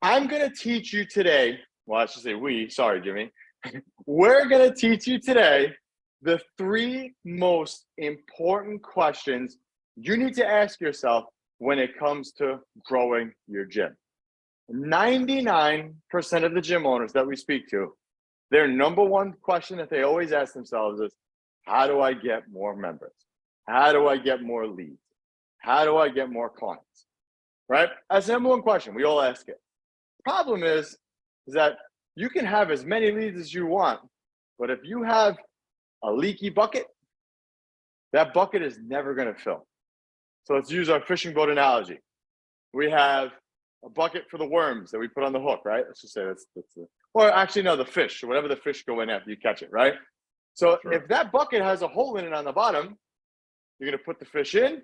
I'm going to teach you today. Well, I should say we. Sorry, Jimmy. We're going to teach you today the 3 most important questions you need to ask yourself when it comes to growing your gym. 99% of the gym owners that we speak to, their number one question that they always ask themselves is, how do I get more members? How do I get more leads? How do I get more clients? Right? That's the number one question. We all ask it. Problem is that you can have as many leads as you want, but if you have a leaky bucket, that bucket is never going to fill. So let's use our fishing boat analogy. We have a bucket for the worms that we put on the hook, right? Let's just say that's or actually no, the fish, or whatever the fish go in after you catch it, right? So if that bucket has a hole in it on the bottom, you're going to put the fish in,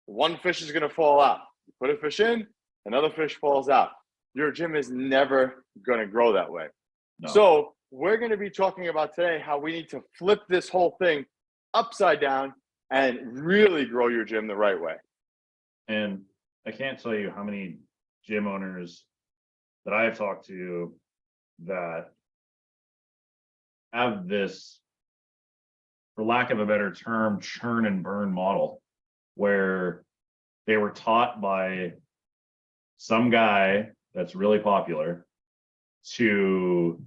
one fish is going to fall out. You put a fish in, another fish falls out. Your gym is never going to grow that way. No. So we're going to be talking about today how we need to flip this whole thing upside down and really grow your gym the right way. And I can't tell you how many gym owners that I've talked to that have this, for lack of a better term, churn and burn model, where they were taught by some guy that's really popular to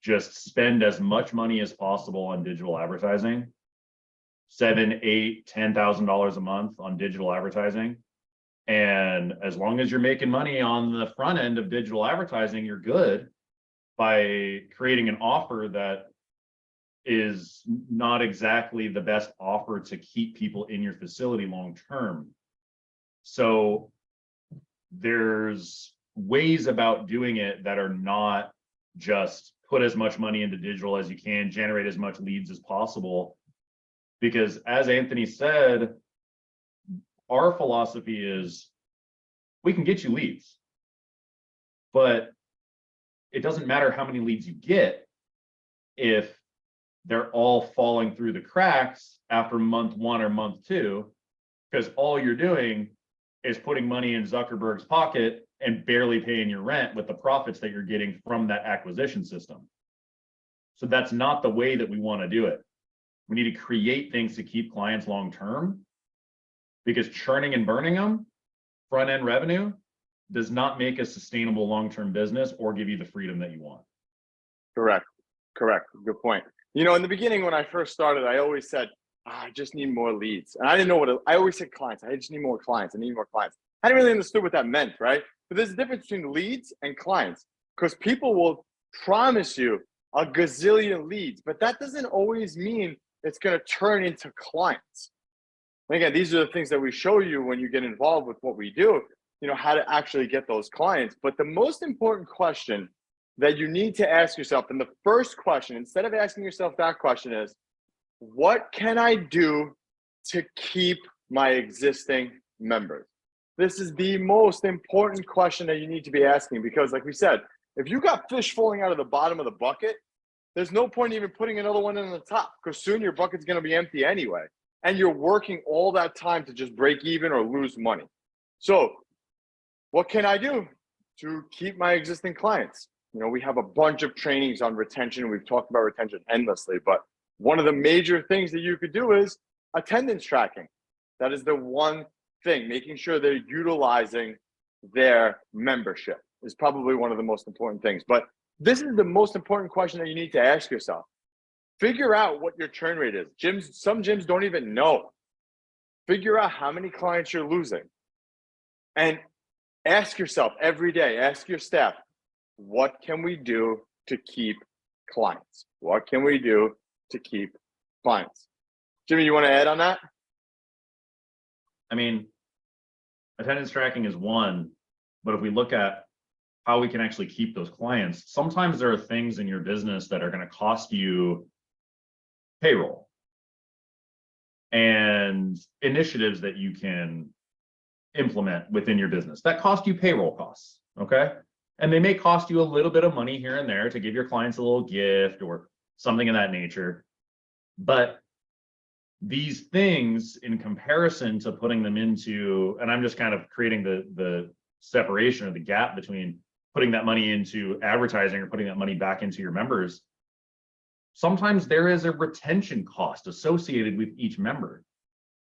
just spend as much money as possible on digital advertising, $7,000, $8,000, $10,000 a month on digital advertising. And as long as you're making money on the front end of digital advertising, you're good, by creating an offer that is not exactly the best offer to keep people in your facility long term. So there's ways about doing it that are not just put as much money into digital as you can, generate as much leads as possible. Because as Anthony said, our philosophy is we can get you leads, but it doesn't matter how many leads you get if they're all falling through the cracks after month 1 or month 2, because all you're doing is putting money in Zuckerberg's pocket and barely paying your rent with the profits that you're getting from that acquisition system. So that's not the way that we want to do it. We need to create things to keep clients long term, because churning and burning them, front end revenue, does not make a sustainable long-term business or give you the freedom that you want. Correct. Good point. You know, in the beginning, when I first started, I always said, I just need more leads. And I didn't know I always said clients. I just need more clients. I need more clients. I didn't really understand what that meant, right? But there's a difference between leads and clients, because people will promise you a gazillion leads, but that doesn't always mean it's going to turn into clients. And again, these are the things that we show you when you get involved with what we do, you know, how to actually get those clients. But the most important question that you need to ask yourself, and the first question, instead of asking yourself that question, is, what can I do to keep my existing members? This is the most important question that you need to be asking, because like we said, if you got fish falling out of the bottom of the bucket, there's no point even putting another one in the top, because soon your bucket's going to be empty anyway. And you're working all that time to just break even or lose money. So what can I do to keep my existing clients? You know, we have a bunch of trainings on retention. We've talked about retention endlessly, but one of the major things that you could do is attendance tracking. That is the one thing. Making sure they're utilizing their membership is probably one of the most important things. But this is the most important question that you need to ask yourself. Figure out what your churn rate is. Some gyms don't even know. Figure out how many clients you're losing. And ask yourself every day, ask your staff, what can we do to keep clients? What can we do to keep clients? Jimmy, you want to add on that? I mean, attendance tracking is one, but if we look at how we can actually keep those clients, sometimes there are things in your business that are going to cost you payroll and initiatives that you can implement within your business that cost you payroll costs, okay? And they may cost you a little bit of money here and there to give your clients a little gift or something of that nature. But these things, in comparison to putting them into, and I'm just kind of creating the separation or the gap between putting that money into advertising or putting that money back into your members, sometimes there is a retention cost associated with each member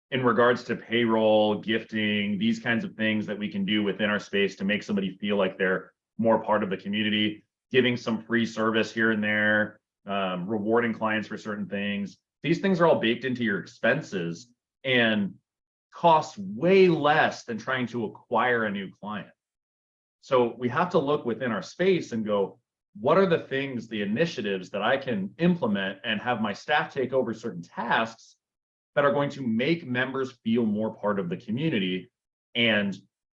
in regards to payroll, gifting, these kinds of things that we can do within our space to make somebody feel like they're more part of the community, giving some free service here and there, rewarding clients for certain things. These things are all baked into your expenses and cost way less than trying to acquire a new client. So we have to look within our space and go, what are the things, the initiatives that I can implement and have my staff take over certain tasks that are going to make members feel more part of the community and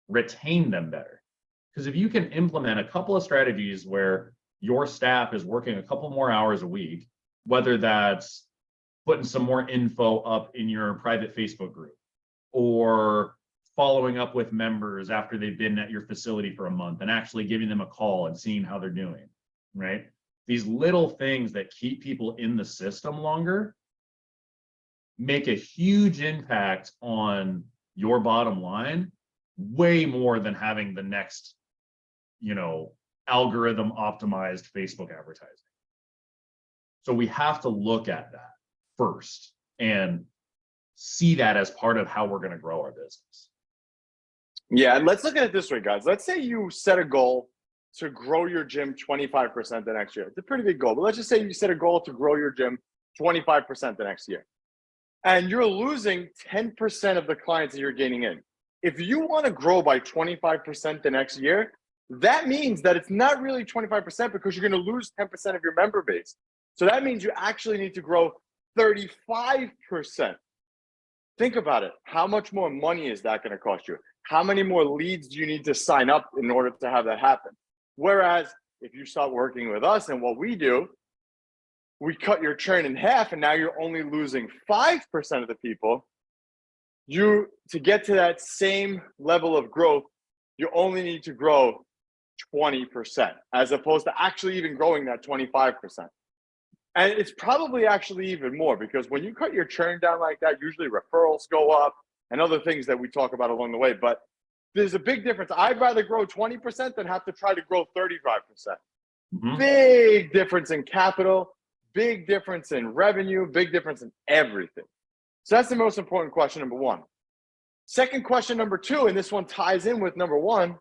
retain them better? Because if you can implement a couple of strategies where your staff is working a couple more hours a week, whether that's putting some more info up in your private Facebook group or following up with members after they've been at your facility for a month and actually giving them a call and seeing how they're doing, right? These little things that keep people in the system longer make a huge impact on your bottom line, way more than having the next, algorithm optimized Facebook advertising. So we have to look at that first and see that as part of how we're going to grow our business. Yeah, and let's look at it this way, guys. Let's say you set a goal to grow your gym 25% the next year. It's a pretty big goal, but let's just say you set a goal to grow your gym 25% the next year. And you're losing 10% of the clients that you're gaining in. If you want to grow by 25% the next year, that means that it's not really 25% because you're going to lose 10% of your member base. So that means you actually need to grow 35%. Think about it. How much more money is that going to cost you? How many more leads do you need to sign up in order to have that happen? Whereas if you start working with us and what we do, we cut your churn in half and now you're only losing 5% of the people. To get to that same level of growth, you only need to grow 20% as opposed to actually even growing that 25%. And it's probably actually even more because when you cut your churn down like that, usually referrals go up and other things that we talk about along the way. But there's a big difference. I'd rather grow 20% than have to try to grow 35%. Mm-hmm. Big difference in capital, big difference in revenue, big difference in everything. So that's the most important question, number one. Second question, number two, and this one ties in with number one,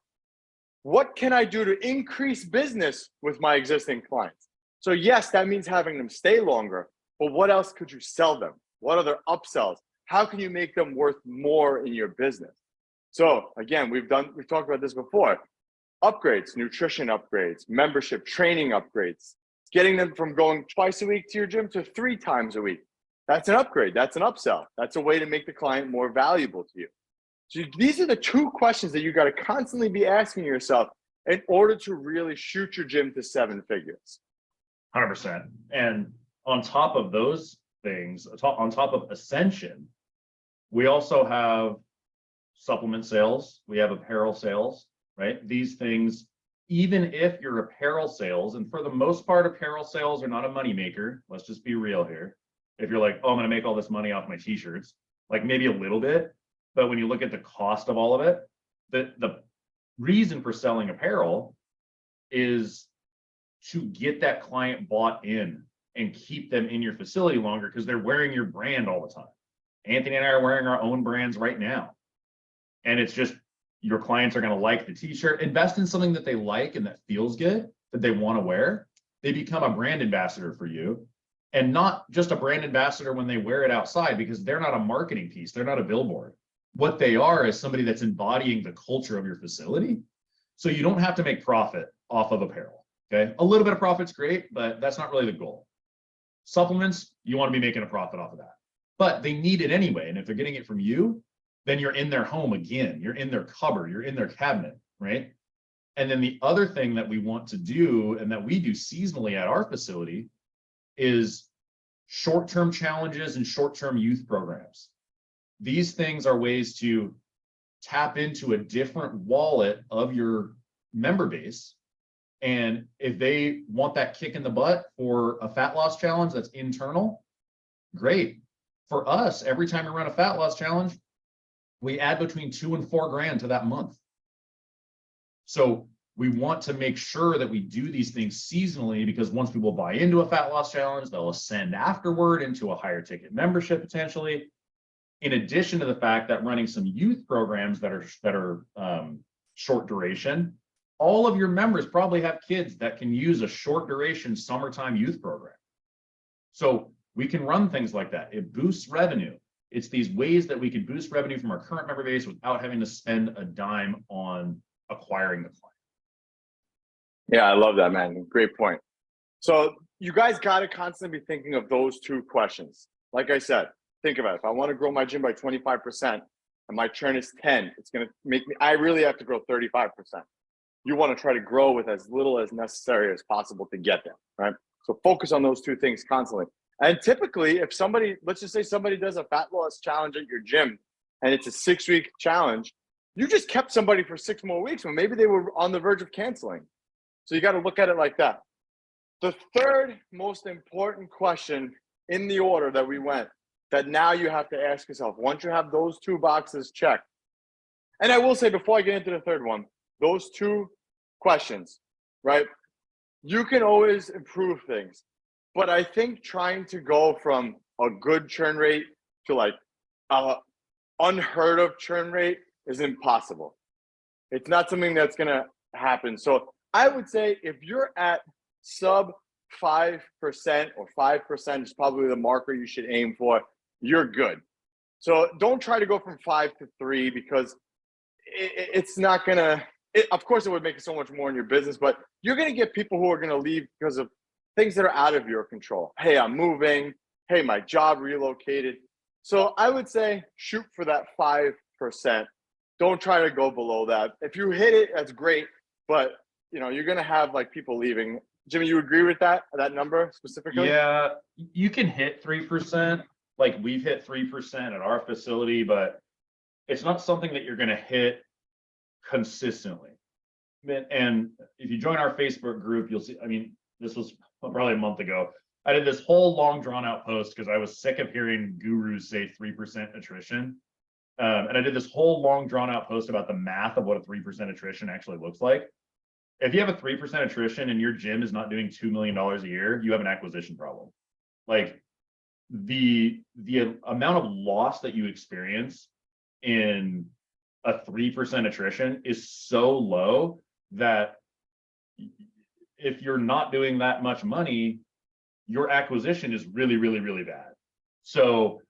what can I do to increase business with my existing clients? So yes, that means having them stay longer, but what else could you sell them? What other upsells? How can you make them worth more in your business? So again, we've talked about this before. Upgrades, nutrition upgrades, membership, training upgrades, getting them from going twice a week to your gym to 3 times a week. That's an upgrade. That's an upsell. That's a way to make the client more valuable to you. So these are the 2 questions that you got to constantly be asking yourself in order to really shoot your gym to 7 figures. 100%. And on top of those things, on top of Ascension, we also have supplement sales. We have apparel sales, right? These things, even if your apparel sales, and for the most part, apparel sales are not a moneymaker. Let's just be real here. If you're like, oh, I'm going to make all this money off my t-shirts, like maybe a little bit. But when you look at the cost of all of it, the reason for selling apparel is to get that client bought in and keep them in your facility longer because they're wearing your brand all the time. Anthony and I are wearing our own brands right now. And it's just, your clients are going to like the t-shirt, invest in something that they like and that feels good, that they want to wear. They become a brand ambassador for you, and not just a brand ambassador when they wear it outside, because they're not a marketing piece. They're not a billboard. What they are is somebody that's embodying the culture of your facility. So you don't have to make profit off of apparel. Okay. A little bit of profit's great, but that's not really the goal. Supplements, you want to be making a profit off of that, but they need it anyway. And if they're getting it from you, then you're in their home again, you're in their cupboard, you're in their cabinet, right? And then the other thing that we want to do, and that we do seasonally at our facility, is short-term challenges and short-term youth programs. These things are ways to tap into a different wallet of your member base. And if they want that kick in the butt for a fat loss challenge that's internal, great. For us, every time we run a fat loss challenge, we add between $2 and $4 grand to that month. So we want to make sure that we do these things seasonally, because once people buy into a fat loss challenge, they'll ascend afterward into a higher ticket membership potentially. In addition to the fact that running some youth programs that are short duration, all of your members probably have kids that can use a short duration summertime youth program. So we can run things like that. It boosts revenue. It's these ways that we can boost revenue from our current member base without having to spend a dime on acquiring the client. Yeah, I love that, man. Great point. So you guys got to constantly be thinking of those two questions. Like I said, think about it. If I want to grow my gym by 25% and my churn is 10, it's going to make me, I really have to grow 35%. You want to try to grow with as little as necessary as possible to get there, right? So focus on those two things constantly. And typically, if somebody, let's just say somebody does a fat loss challenge at your gym and it's a 6-week challenge, you just kept somebody for 6 more weeks when maybe they were on the verge of canceling. So you got to look at it like that. The third most important question in the order that we went, that now you have to ask yourself, once you have those 2 boxes checked, and I will say before I get into the third one, those 2 questions, right? You can always improve things, but I think trying to go from a good churn rate to like a unheard of churn rate is impossible. It's not something that's going to happen. So I would say if you're at sub 5% or 5% is probably the marker you should aim for, you're good. So don't try to go from 5 to 3 because it's not going to, of course it would make so much more in your business, but you're going to get people who are going to leave because of things that are out of your control. Hey, I'm moving. Hey, my job relocated. So I would say shoot for that 5%. Don't try to go below that. If you hit it, that's great. But you're going to have like people leaving. Jimmy, you agree with that number specifically? Yeah, you can hit 3%. Like we've hit 3% at our facility, but it's not something that you're going to hit consistently. And if you join our Facebook group, you'll see, I mean, this was probably a month ago. I did this whole long drawn out post because I was sick of hearing gurus say 3% attrition. And I did this whole long drawn out post about the math of what a 3% attrition actually looks like. If you have a 3% attrition and your gym is not doing $2 million a year, you have an acquisition problem. Like the amount of loss that you experience in a 3% attrition is so low that if you're not doing that much money, your acquisition is really, really, really bad. So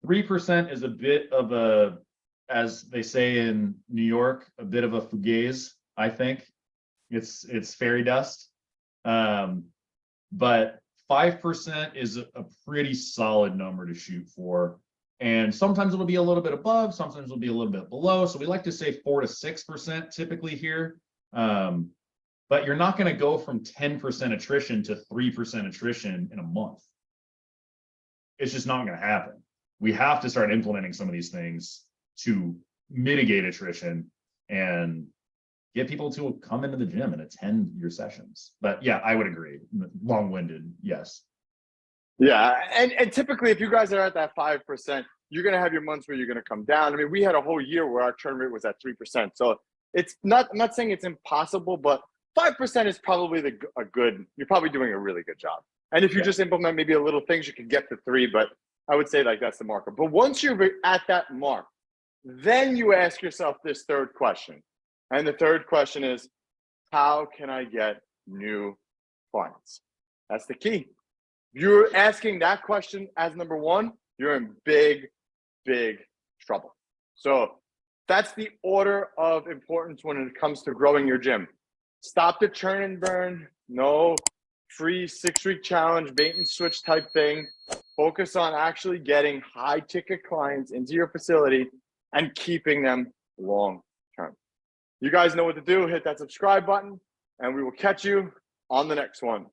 3% is a bit of a, as they say in New York, a bit of a fugazi, I think. It's fairy dust. But 5% is a pretty solid number to shoot for. And sometimes it'll be a little bit above, sometimes it'll be a little bit below. So we like to say 4 to 6% typically here. But you're not going to go from 10% attrition to 3% attrition in a month. It's just not going to happen. We have to start implementing some of these things to mitigate attrition and get people to come into the gym and attend your sessions. But yeah, I would agree. Long-winded, yes. Yeah, and typically if you guys are at that 5%, you're going to have your months where you're going to come down. I mean, we had a whole year where our churn rate was at 3%. So it's not, I'm not saying it's impossible, but 5% is probably you're probably doing a really good job. And if you just implement maybe a little things, you can get to 3, but I would say like that's the marker. But once you're at that mark, then you ask yourself this third question. And the third question is, how can I get new clients? That's the key. You're asking that question as number 1, you're in big, big trouble. So that's the order of importance when it comes to growing your gym. Stop the churn and burn. No free 6-week challenge, bait and switch type thing. Focus on actually getting high ticket clients into your facility and keeping them long term. You guys know what to do. Hit that subscribe button and we will catch you on the next one.